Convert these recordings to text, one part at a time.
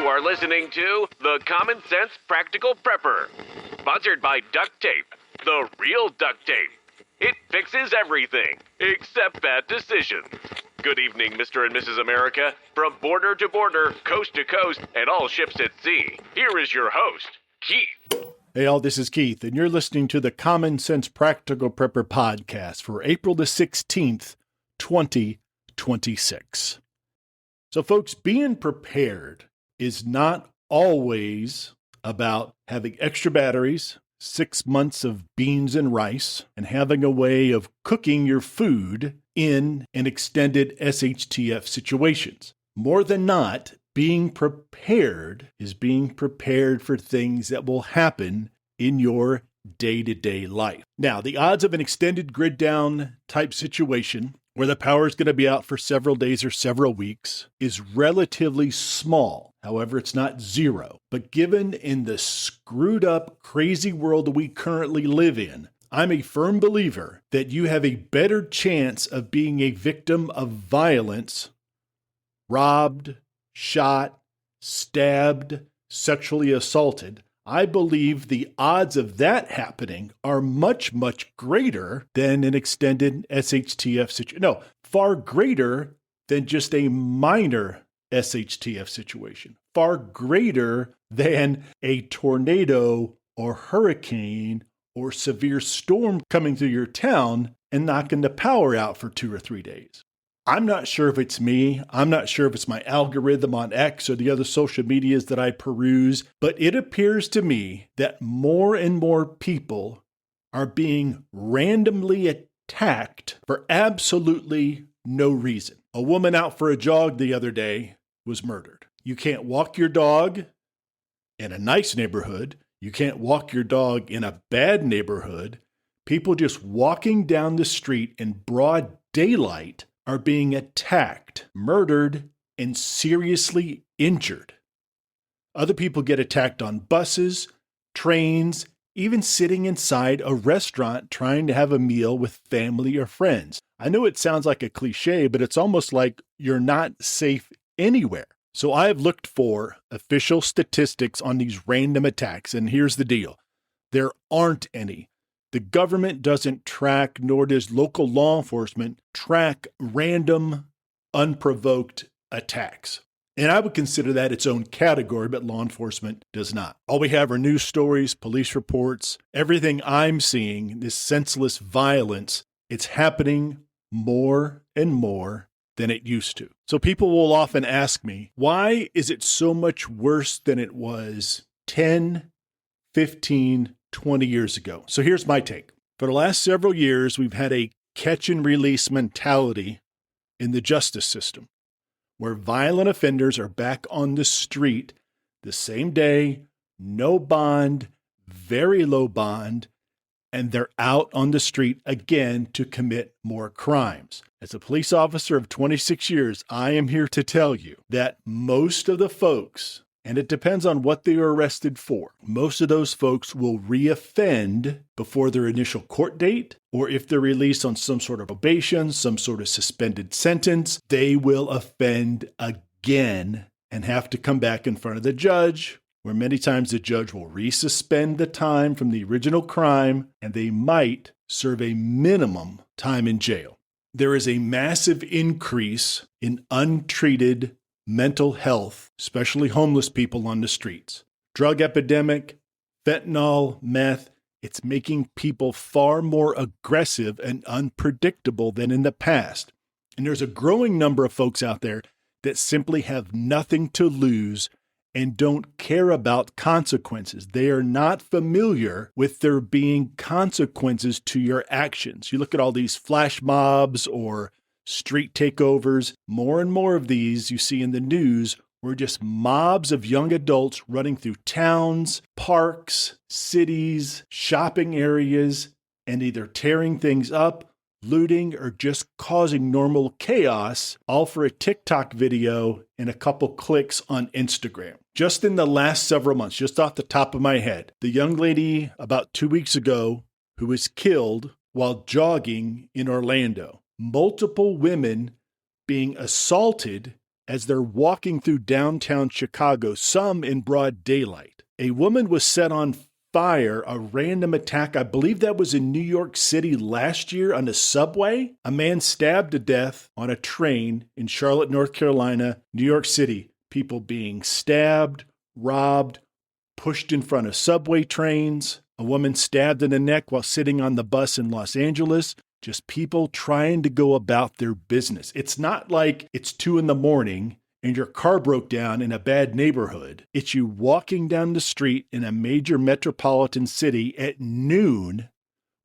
are listening to The Common Sense Practical Prepper, sponsored by Duct Tape, the real duct tape. It fixes everything, except bad decisions. Good evening, Mr. and Mrs. America. From border to border, coast to coast, and all ships at sea, here is your host, Keith. Hey all, this is Keith, and you're listening to the Common Sense Practical Prepper podcast for April the 16th, 2026. So folks, being prepared is not always about having extra batteries, 6 months of beans and rice, and having a way of cooking your food in an extended SHTF situations. More than not, being prepared is being prepared for things that will happen in your day-to-day life. Now, the odds of an extended grid down type situation where the power is going to be out for several days or several weeks is relatively small. However, it's not zero. But given in the screwed up, crazy world that we currently live in, I'm a firm believer that you have a better chance of being a victim of violence, robbed, shot, stabbed, sexually assaulted. I believe the odds of that happening are much, much greater than an extended SHTF situation. No, far greater than just a minor SHTF situation. Far greater than a tornado or hurricane or severe storm coming through your town and knocking the power out for 2 or 3 days. I'm not sure if it's me. I'm not sure if it's my algorithm on X or the other social medias that I peruse, but it appears to me that more and more people are being randomly attacked for absolutely no reason. A woman out for a jog the other day was murdered. You can't walk your dog in a nice neighborhood. You can't walk your dog in a bad neighborhood. People just walking down the street in broad daylight are being attacked, murdered, and seriously injured. Other people get attacked on buses, trains, even sitting inside a restaurant trying to have a meal with family or friends. I know it sounds like a cliche, but it's almost like you're not safe anywhere. So I have looked for official statistics on these random attacks, and here's the deal. There aren't any. The government doesn't track, nor does local law enforcement track random, unprovoked attacks. And I would consider that its own category, but law enforcement does not. All we have are news stories, police reports. Everything I'm seeing, this senseless violence, it's happening more and more than it used to. So people will often ask me, why is it so much worse than it was 10, 15, 20 years ago? So here's my take. For the last several years, we've had a catch and release mentality in the justice system, where violent offenders are back on the street the same day, no bond, very low bond, and they're out on the street again to commit more crimes. As a police officer of 26 years, I am here to tell you that most of the folks, and it depends on what they are arrested for, most of those folks will reoffend before their initial court date, or if they're released on some sort of probation, some sort of suspended sentence, they will offend again and have to come back in front of the judge, where many times the judge will resuspend the time from the original crime, and they might serve a minimum time in jail. There is a massive increase in untreated mental health, especially homeless people on the streets. Drug epidemic, fentanyl, meth, it's making people far more aggressive and unpredictable than in the past. And there's a growing number of folks out there that simply have nothing to lose and don't care about consequences. They are not familiar with there being consequences to your actions. You look at all these flash mobs or street takeovers. More and more of these you see in the news were just mobs of young adults running through towns, parks, cities, shopping areas, and either tearing things up, looting, or just causing normal chaos, all for a TikTok video and a couple clicks on Instagram. Just in the last several months, just off the top of my head, the young lady about 2 weeks ago who was killed while jogging in Orlando. Multiple women being assaulted as they're walking through downtown Chicago, some in broad daylight. A woman was set on fire, a random attack. I believe that was in New York City last year on a subway. A man stabbed to death on a train in Charlotte, North Carolina, New York City. People being stabbed, robbed, pushed in front of subway trains. A woman stabbed in the neck while sitting on the bus in Los Angeles. Just people trying to go about their business. It's not like it's 2 a.m. and your car broke down in a bad neighborhood. It's you walking down the street in a major metropolitan city at noon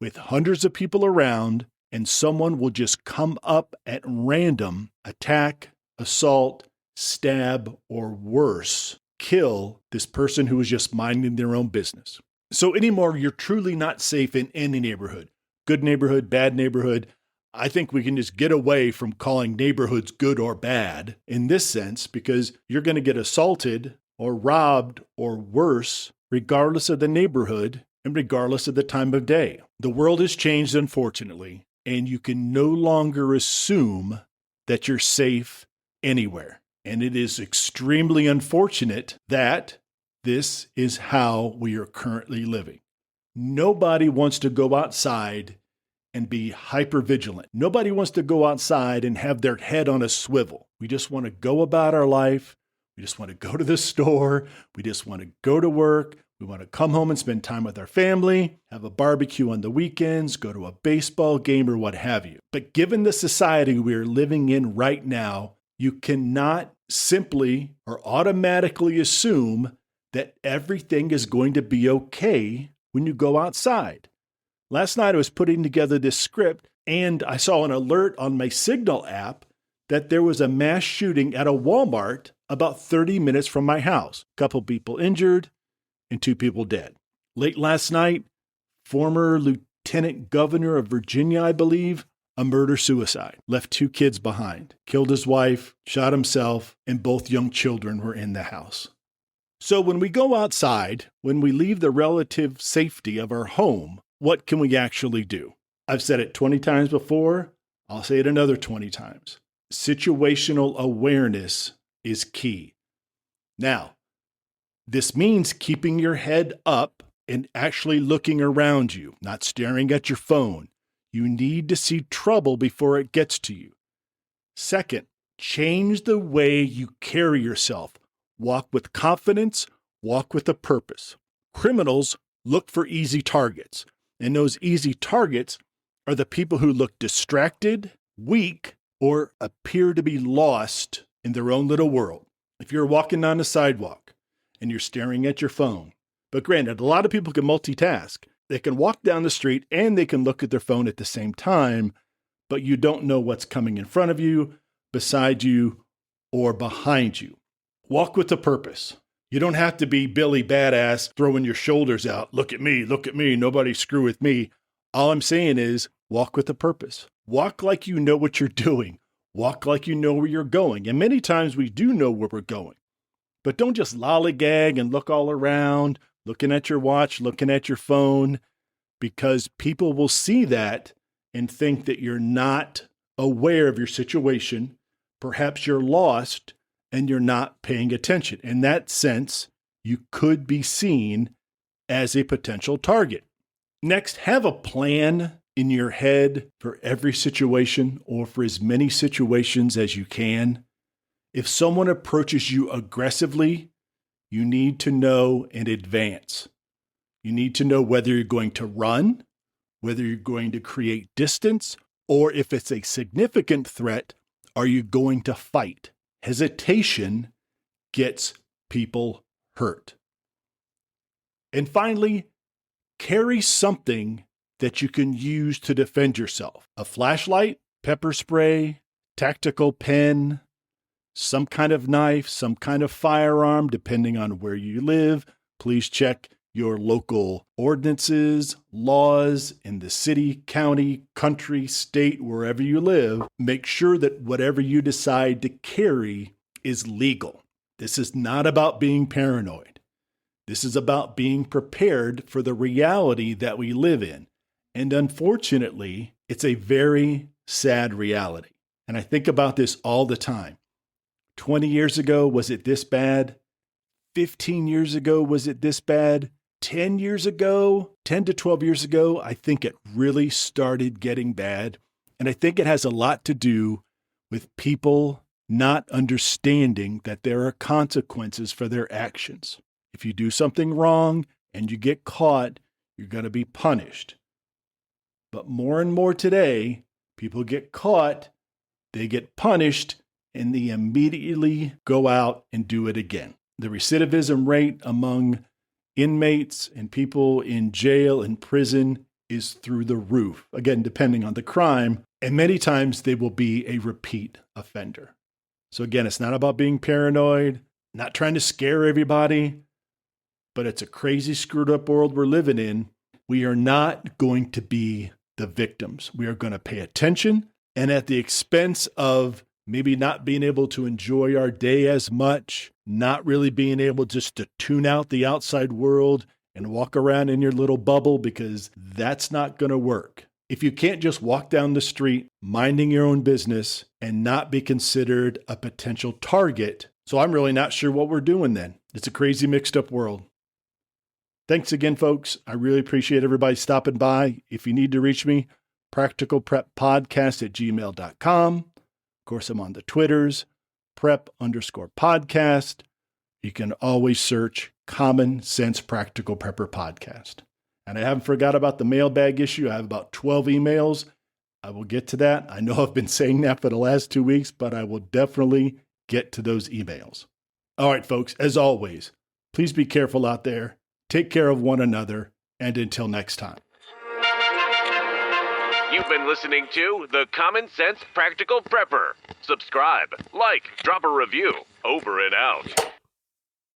with hundreds of people around, and someone will just come up at random, attack, assault, stab, or worse, kill this person who was just minding their own business. So anymore, you're truly not safe in any neighborhood. Good neighborhood, bad neighborhood. I think we can just get away from calling neighborhoods good or bad in this sense, because you're going to get assaulted or robbed or worse, regardless of the neighborhood and regardless of the time of day. The world has changed, unfortunately, and you can no longer assume that you're safe anywhere. And it is extremely unfortunate that this is how we are currently living. Nobody wants to go outside and be hypervigilant. Nobody wants to go outside and have their head on a swivel. We just want to go about our life. We just want to go to the store. We just want to go to work. We want to come home and spend time with our family, have a barbecue on the weekends, go to a baseball game or what have you. But given the society we are living in right now, you cannot simply or automatically assume that everything is going to be okay when you go outside. Last night I was putting together this script and I saw an alert on my Signal app that there was a mass shooting at a Walmart about 30 minutes from my house. A couple people injured and 2 people dead. Late last night, former Lieutenant Governor of Virginia, I believe, a murder-suicide, left 2 kids behind, killed his wife, shot himself, and both young children were in the house. So when we go outside, when we leave the relative safety of our home, what can we actually do? I've said it 20 times before. I'll say it another 20 times. Situational awareness is key. Now, this means keeping your head up and actually looking around you, not staring at your phone. You need to see trouble before it gets to you. Second, change the way you carry yourself. Walk with confidence, walk with a purpose. Criminals look for easy targets, and those easy targets are the people who look distracted, weak, or appear to be lost in their own little world. If you're walking down the sidewalk and you're staring at your phone, but granted, a lot of people can multitask. They can walk down the street and they can look at their phone at the same time, but you don't know what's coming in front of you, beside you, or behind you. Walk with a purpose. You don't have to be Billy Badass throwing your shoulders out. Look at me, nobody screw with me. All I'm saying is walk with a purpose. Walk like you know what you're doing. Walk like you know where you're going. And many times we do know where we're going. But don't just lollygag and look all around, looking at your watch, looking at your phone, because people will see that and think that you're not aware of your situation. Perhaps you're lost and you're not paying attention. In that sense, you could be seen as a potential target. Next, have a plan in your head for every situation or for as many situations as you can. If someone approaches you aggressively, you need to know in advance. You need to know whether you're going to run, whether you're going to create distance, or if it's a significant threat, are you going to fight? Hesitation gets people hurt. And finally, carry something that you can use to defend yourself. A flashlight, pepper spray, tactical pen, some kind of knife, some kind of firearm, depending on where you live. Please check your local ordinances, laws in the city, county, country, state, wherever you live. Make sure that whatever you decide to carry is legal. This is not about being paranoid. This is about being prepared for the reality that we live in. And unfortunately, it's a very sad reality. And I think about this all the time. 20 years ago, was it this bad? 15 years ago, was it this bad? 10 years ago, 10 to 12 years ago, I think it really started getting bad. And I think it has a lot to do with people not understanding that there are consequences for their actions. If you do something wrong and you get caught, you're going to be punished. But more and more today, people get caught, they get punished, and they immediately go out and do it again. The recidivism rate among inmates and people in jail and prison is through the roof. Again, depending on the crime, and many times they will be a repeat offender. So again, it's not about being paranoid, not trying to scare everybody, but it's a crazy, screwed up world we're living in. We are not going to be the victims. We are going to pay attention, and at the expense of maybe not being able to enjoy our day as much, not really being able just to tune out the outside world and walk around in your little bubble, because that's not going to work. If you can't just walk down the street minding your own business and not be considered a potential target, so I'm really not sure what we're doing then. It's a crazy mixed up world. Thanks again, folks. I really appreciate everybody stopping by. If you need to reach me, practicalpreppodcast@gmail.com. Of course, I'm on the Twitters, prep_podcast. You can always search Common Sense Practical Prepper Podcast. And I haven't forgot about the mailbag issue. I have about 12 emails. I will get to that. I know I've been saying that for the last 2 weeks, but I will definitely get to those emails. All right, folks, as always, please be careful out there. Take care of one another. And until next time. You've been listening to The Common Sense Practical Prepper. Subscribe, like, drop a review. Over and out.